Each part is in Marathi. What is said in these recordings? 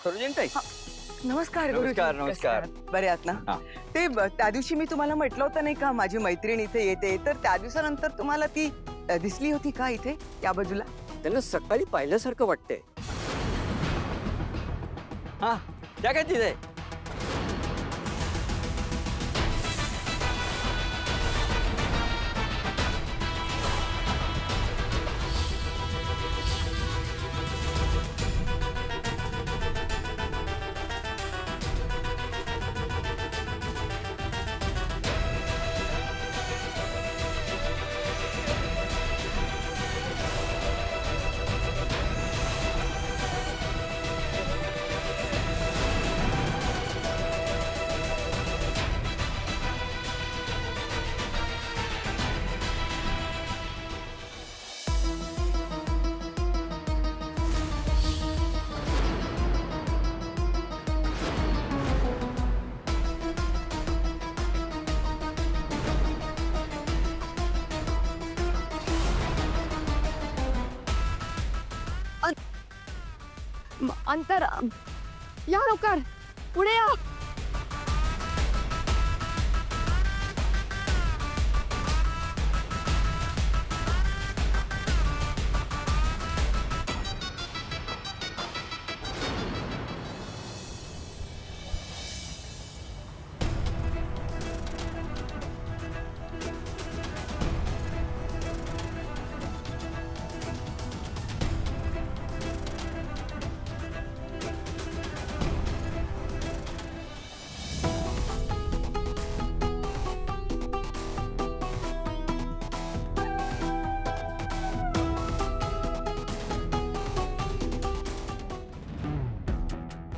सरोजनताई नमस्कार गुरुजी. नमस्कार, नमस्कार. बरे आहात ना? हा. ते त्या दिवशी मी तुम्हाला म्हटलं होतं नाही का माझी मैत्रीण इथे येते, तर त्या दिवसानंतर तुम्हाला ती दिसली होती का इथे या बाजूला? त्यांना सकाळी पाहिल्यासारखं वाटतंय. हा त्या काय तिथे अंतर या लवकर पुढे या.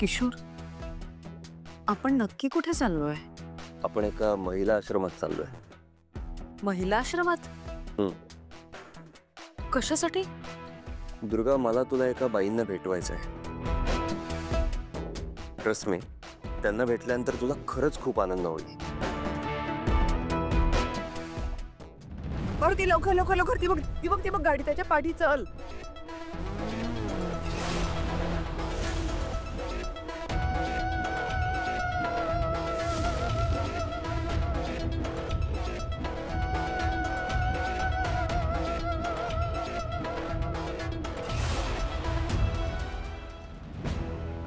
किशोर, आपण नक्की कुठे चाललोय? आपण एका महिला आश्रमात चाललोय. महिला आश्रमात? कशासाठी? दुर्गा, मला तुला एका बाईंना भेटवायचंय. ट्रस्ट मी, त्यांना भेटल्यानंतर तुला खरंच खूप आनंद होईल. बरं ती लवकर लवकर लवकर ती बघ गाडी त्याच्या पाठी चल.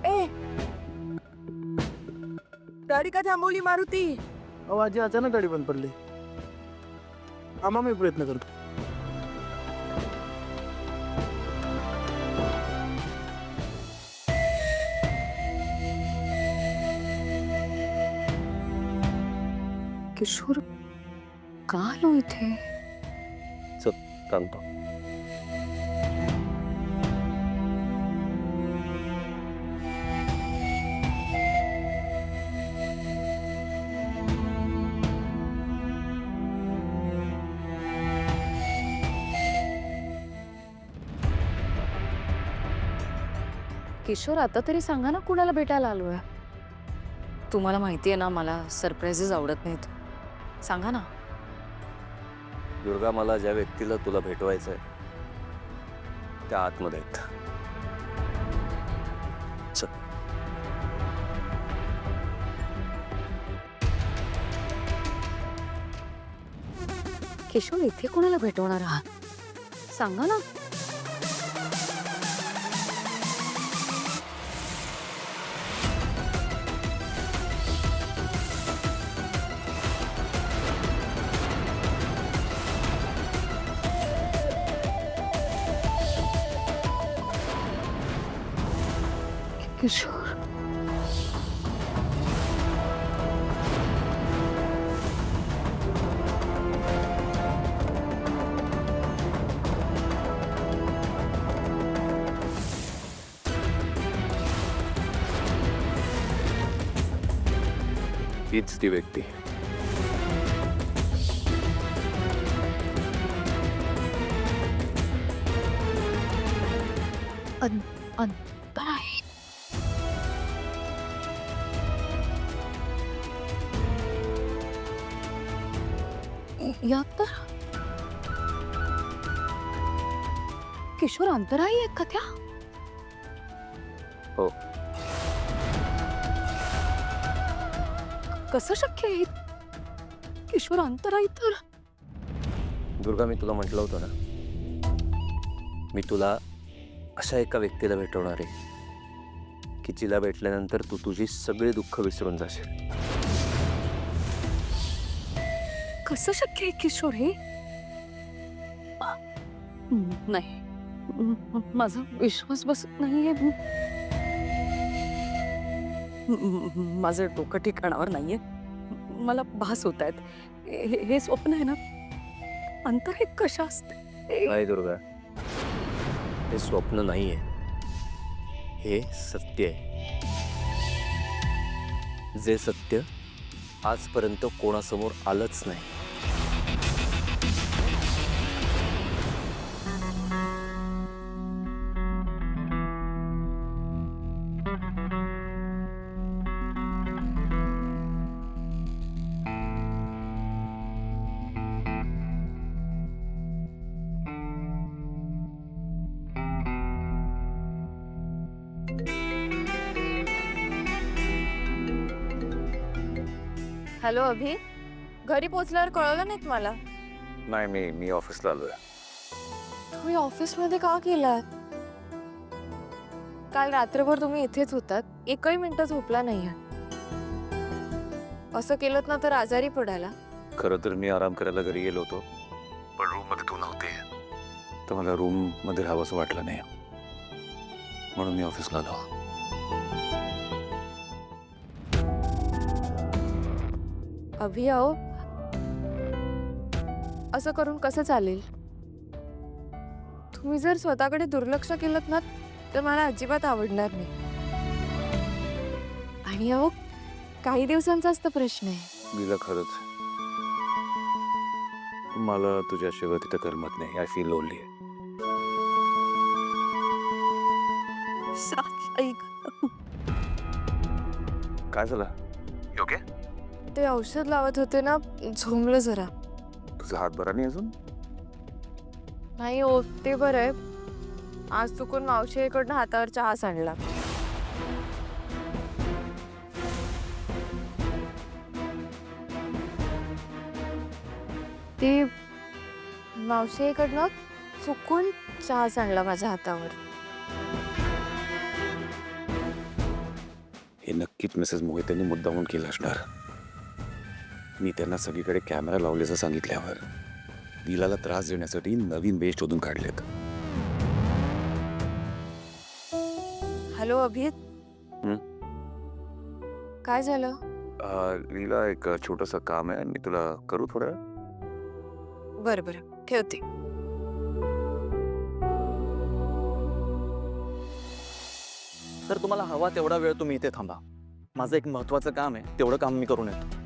ए गाडी का थांबवली मारुती? आजी अचानक गाडी बंद पडली. आम्हा मी प्रयत्न करतो. किशोर, का आलो इथे? चल, सांगतो. किशोर, आता तरी सांगा ना कुणाला भेटायला आलोय. तुम्हाला माहितीये ना मला सरप्राइजेस आवडत नाहीत. सांगा ना. दुर्गा, मला ज्या व्यक्तीला तुला भेटवायचंय त्या आतमध्ये आहेत. चल. किशोर, इथे कोणाला भेटवणार आहात? सांगा ना. किशोर, हीच ती व्यक्ती. यात तर किशोर अंतराई आहेत का त्या? हो. कसं शक्य आहे? किशोर अंतराई तर दुर्गा, मी तुला म्हटलं होतं ना, मी तुला अशा एका व्यक्तीला भेटवणार आहे की जिला भेटल्यानंतर तू तुझी सगळी दुःख विसरून जाशील. कसं शक्य आहे किशोर हे? नाही, माझा विश्वास बसत नाहीये. माझं डोकं ठिकाणावर नाहीये. मला भास होत आहेत. हे स्वप्न आहे ना, अंतर हे कशा असते? नाही दुर्गा, हे स्वप्न नाहीये, हे सत्य आहे. जे सत्य आजपर्यंत कोणासमोर आलंच नाही. हॅलो अभि, घरी पोचल्यावर कळवलं नाही तुम्हाला? नाही, मी ऑफिसला आलोय. तुम्ही ऑफिसमध्ये का गेलात? काल रात्रभर तुम्ही इथेच होतात, एकही मिनिट झोपला नाही. असं केलं ना तर आजारी पडायला. खरं तर मी आराम करायला घरी गेलो होतो, पण रूम मध्ये तू नव्हते, तर मला रूम मध्ये राहावंसं वाटलं नाही, म्हणून मी ऑफिसला आलो. अभि आओ, असं करून कसं चालेल? तुम्ही जर स्वतःकडे दुर्लक्ष केलं ना तर मला अजिबात आवडणार नाही. आणि अहो, काही दिवसांचाच तर प्रश्न आहे. लीला, खरंच मला तुझ्याशिवाय तिथं करमत नाही. I feel lonely. काय झालं? योग्य? ते औषध लावत होते ना, झोंबलं जरा. तुझा हात बरा नाही अजून? नाही हो, ते बरं आहे. आज चुकून मावशीकडनं हातावर चहा सांडला. ते मावशीकडनं चुकून चहा सांडला माझ्या हातावर. हे नक्कीच मिसेस मोहितेंनी मुद्दामून केलं असणार. मी त्यांना सगळीकडे कॅमेरा लावल्याचं सांगितल्यावर लीलाला त्रास देण्यासाठी नवीन बेस शोधून काढलेत. हॅलो अभित, काय झालं? लीला, एक छोटंसं काम आहे, मी तुला करू थोड्या वेळ? बरं बरं, ठेवते. सर, तुम्हाला हवा तेवढा वेळ तुम्ही इथे थांबा. माझं एक महत्वाचं काम आहे, तेवढं काम मी करून येतो.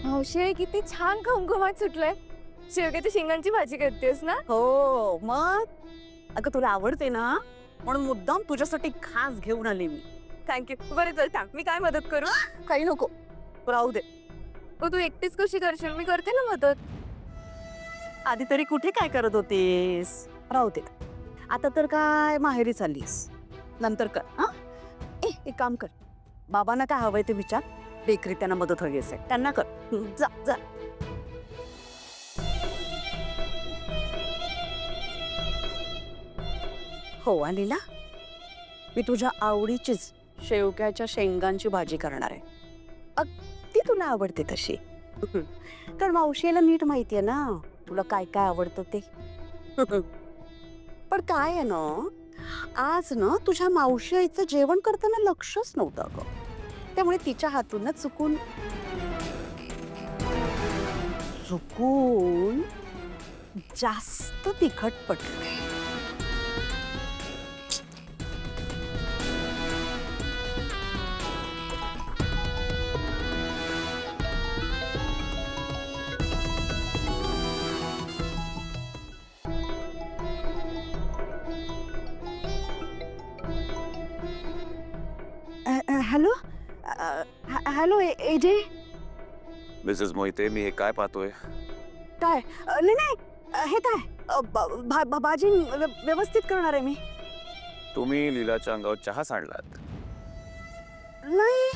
मावशी, किती छान घमघमाट सुटलाय. शेवग्याच्या शेंगांची भाजी करतेस ना? हो मग, अगं तुला आवडते ना, म्हणून मुद्दाम तुझ्यासाठी खास घेऊन आले मी. थँक्यू. बरं चल, टाक. मी काय मदत करू? काही नको, राहू दे. तू एकटीच कशी करशील? मी करते ना मदत. आधी तरी कुठे काय करत होतीस? राहू दे. आता तर काय माहेरी चाललीस, नंतर कर. हा, एक काम कर, बाबांना काय हवंय ते विचार. बेकरीत त्यांना मदत हवी असेल, त्यांना कर. जा जा. हो अनिला, मी तुझ्या आवडीचीच शेवग्याच्या शेंगांची भाजी करणार आहे. अगदी तुला आवडते तशी. तर मावशीला नीट माहितीये ना तुला काय काय आवडतं ते. पण काय आहे ना, आज ना तुझ्या मावशी आईचं जेवण करताना लक्षच नव्हतं ग, त्यामुळे तिच्या हातून चुकून जास्त तिखट पडलं. हॅलो हॅलो एजे मिसेस मोहिते, मी हे काय पाहतोय? काय नाही नाही हे काय भाजी व्यवस्थित करणार आहे मी. तुम्ही लीलाच्या अंगावर चहा सांडलात. नाही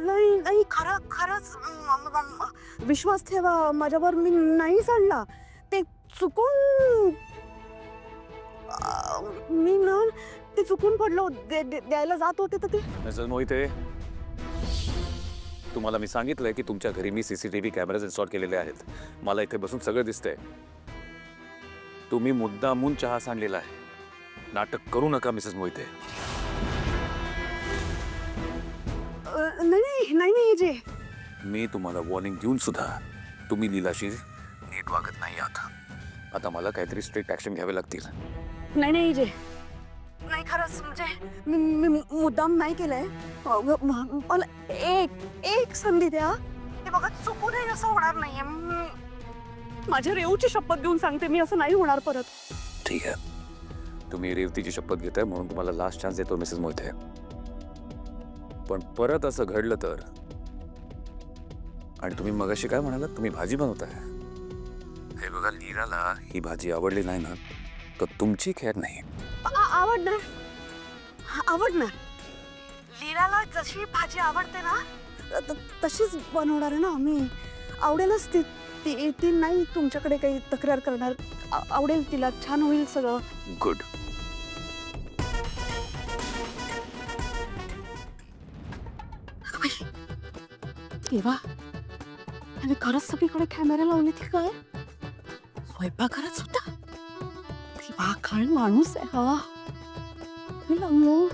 नाही नाही खरंच विश्वास ठेवा माझ्यावर, मी नाही सांडला. ते चुकून मी ना ते चुकून पडलो द्यायला जात होते तर ते. मिसेस मोहिते, तुम्हाला मी सांगितलंय की तुमच्या घरी मी CCTV कॅमेराज इन्स्टॉल केलेले आहेत. मला इथे बसून सगळं दिसतंय. तुम्ही मुद्दामून चहा सांडलेला आहे. नाटक करू नका मिसेस मोहिते. नाही नाही नाही जे मी तुम्हाला वॉर्निंग देऊन सुद्धा तुम्ही लीलाशी नीट वागत नाही आहात. आता मला काहीतरी स्ट्रिक्ट ऍक्शन घ्यावे लागतील. नाही नाही जे नाही खरंच म्हणजे मी मुद्दाम नाही केलंय. मला एक संधी द्या. ते बघा चुकूनही असं होणार नाहीये. माझ्या रेवची शपथ देऊन सांगते मी असं नाही होणार परत. ठीक आहे, तुम्ही रेवतीची शपथ घेताय म्हणून तुम्हाला लास्ट चान्स देतो मिसेस मोहिते. पण परत असं घडलं तर, आणि तुम्ही मगाशी काय म्हणालात, तुम्ही भाजी बनवताय. हे बघा, लीलाला ही भाजी आवडली नाही ना तर तुमची खेळ नाही. आवडणार आवडणार. लीलाला जशी भाजी आवडते ना तशीच बनवणार आहे ना मी. आवडेलच ती ती ती नाही तुमच्याकडे काही तक्रार करणार. आवडेल तिला, छान होईल सगळं. गुड. तेव्हा आणि खरंच सगळीकडे कॅमेरा लावले ती काय स्वयंपाकघरात सुद्धा. तेव्हा काय माणूस आहे हा. हे लावलं.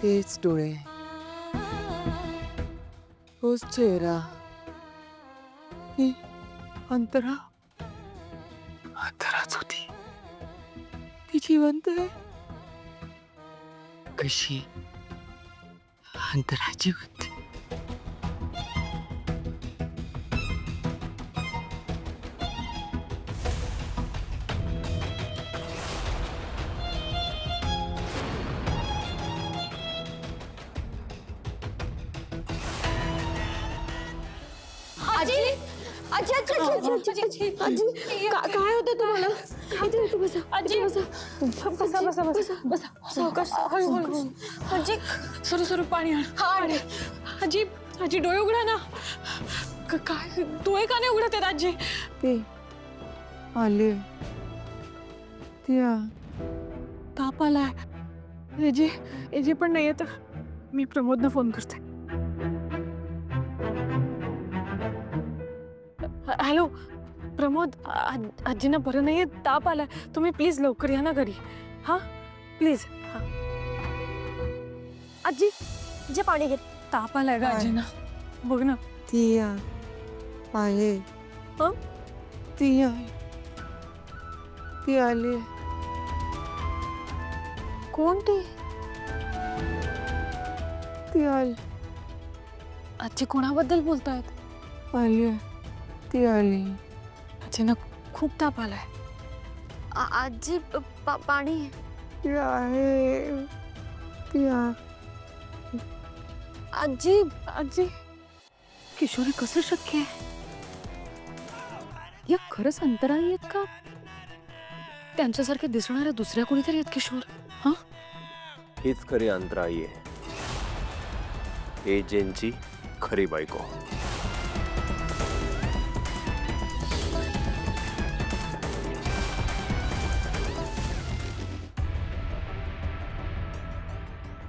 तेच डोळे, तोच चेहरा. ही अंतराच होती. ती जिवंत आहे. कशी अंतरा जिवंत. आजी आजी आजी आजी आजी आजी काय होतं तुम्हाला? इथे बसा आजी बसा बसा बसा बसा बसा सावकाश हळूहळू. आजी सुरू सुरू पाणी आण. हा आण. आजी आजी डोळे उघडा ना. काय डोळे का नाही उघडत आहेत आजी? ते आले. त्या ताप आलाय. एजे पण नाही येत. मी प्रमोदना फोन करते. हॅलो प्रमोद, आजीना बरं नाहीये, ताप आलाय. तुम्ही प्लीज लवकर या ना घरी. हा प्लीज. आजी जे पाणी घे. ताप आलाय का आजीना? बघ ना. ती आहे. हं? ती आहे. ती आली. कोण ती? ती आली. आजी कोणाबद्दल बोलतायत? आली. ती आली. आजीना खूप ताप आलाय. आजी पाणी. ती आहे. ती आजी आजी किशोरी कसं शक्य आहे? या खरंच अंतराळी आहेत का? त्यांच्यासारखे दिसणारे दुसऱ्या कोणीतरी आहेत किशोर? हा, हीच खरी अंतराळी आहे. एजेंटची खरी बायको.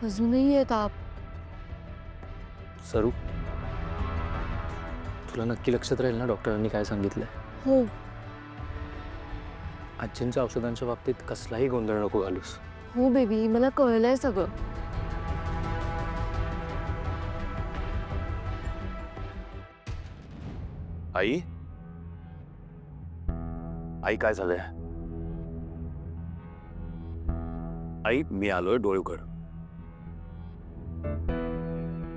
अजूनही येत आप. सरू, तुला नक्की लक्षात राहील ना डॉक्टरांनी काय सांगितलंय? हो आजींच्या औषधांच्या बाबतीत कसलाही गोंधळ नको घालूस. हो बेबी, मला कळलंय सगळं. आई आई काय झालंय? आई मी आलोय, डोळे उघड.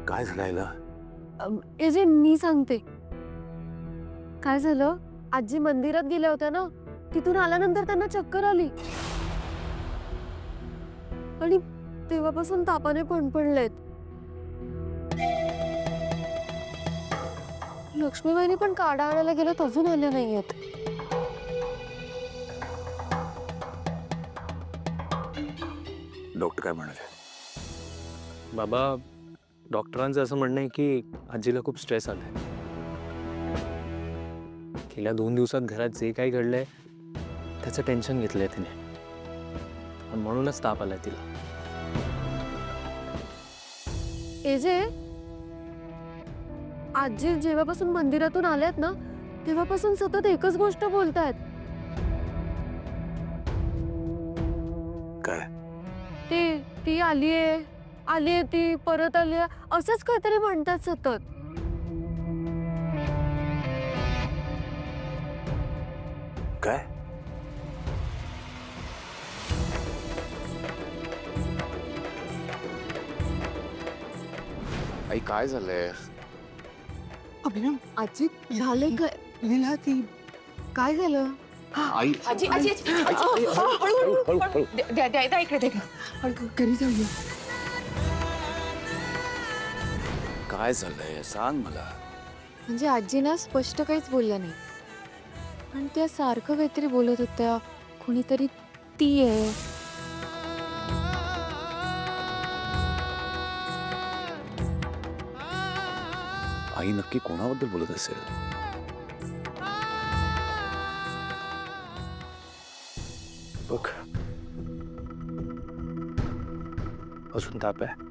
काय झालं आईला? ए जे मी सांगते. काय झालं, आजी मंदिरात गेल्या होत्या ना, तिथून आल्यानंतर त्यांना चक्कर आली आणि तेव्हापासून तापाने फणफणलेत. लक्ष्मीबाईंनी पण काढा आणायला गेल्यात, अजून आल्या नाहीयेत. डॉक्टर काय म्हणाले? बाबा, डॉक्टरांचं असं म्हणणं आहे की आजीला खूप स्ट्रेस आलाय. गेल्या 2 दिवसात घरात जे काही घडलंय त्याचं टेन्शन घेतलंय तिने, आणि म्हणूनच ताप आलाय तिला. ए जे आजी जेव्हापासून मंदिरातून आल्यात ना, तेव्हापासून सतत एकच गोष्ट बोलतायत. काय? ती आलीये, आलीये, ती परत आली, असंच काहीतरी म्हणतात सतत. काय? आई काय झालंय? अभिनव, आजी झालंय काय? लीला ती काय झालं? आई आजी आजी द्या इकडे. घरी जाऊया. काय झालंय सांग मला. म्हणजे आजी ना स्पष्ट काहीच बोलल्या नाही, पण त्या सारखं काहीतरी बोलत होत्या. कोणीतरी ती आहे. आई नक्की कोणाबद्दल बोलत असेल? बघ, अजून ताप आहे.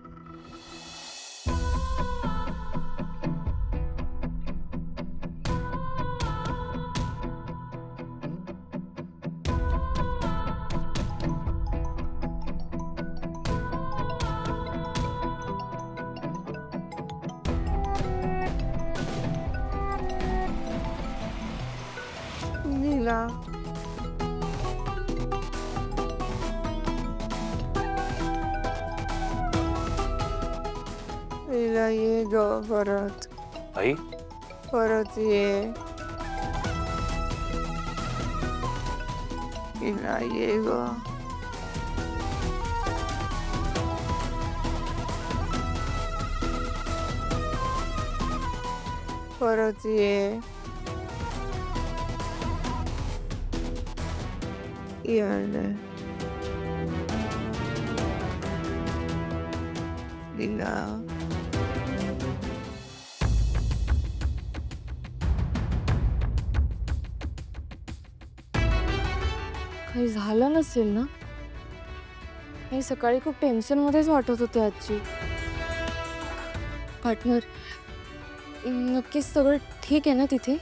लीला, लीला ये ग परत, आई, परत ये. लीला ये ग. परत ये. Yani. लीला. काही झालं नसेल ना? हे सकाळी खूप टेन्शन मध्येच वाटत होते आजी. पार्टनर, नक्कीच सगळं ठीक आहे ना तिथे?